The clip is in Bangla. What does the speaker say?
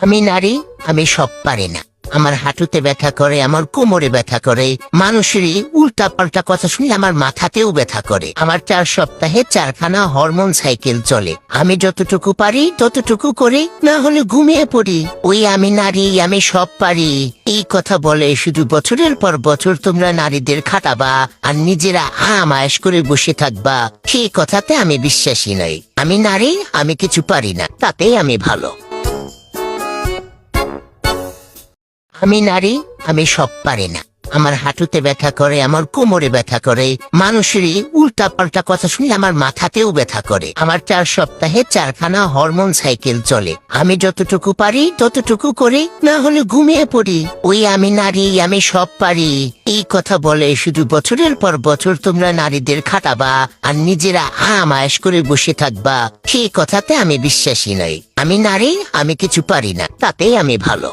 আমি নারী, আমি সব পারি না। আমার হাঁটুতে ব্যথা করে, আমার কোমরে ব্যথা করে, মানুষেরই উল্টা পাল্টা কথা শুনলে আমার মাথাতেও ব্যথা করে। আমার 4 সপ্তাহে 4খানা হরমোন সাইকেল চলে। আমি যতটুকু পারি ততটুকু করি, না হলে ঘুমিয়ে পড়ি। ওই আমি নারী, আমি সব পারি, এই কথা বলে শুধু বছরের পর বছর তোমরা নারীদের খাটাবা আর নিজেরা আমায়েশ করে বসে থাকবা, সেই কথাতে আমি বিশ্বাসী নই। আমি নারী, আমি কিছু পারি না, তাতেই আমি ভালো। আমি নারী, আমি সব পারি না। আমার হাঁটুতে ব্যথা করে, আমার কোমরে ব্যথা করে, মানুষেরই উল্টা পাল্টা কথা শুনলে আমার মাথাতেও ব্যথা করে। আমার 4 সপ্তাহে 4খানা হরমোন সাইকেল চলে। আমি যতটুকু পারি ততটুকু করি, না হলে ঘুমিয়ে পড়ি। ওই আমি নারী, আমি সব পারি, এই কথা বলে শুধু বছরের পর বছর তোমরা নারীদের খাটাবা আর নিজেরা আমায়েশ করে বসে থাকবা, সেই কথাতে আমি বিশ্বাসী নই। আমি নারী, আমি কিছু পারি না, তাতেই আমি ভালো।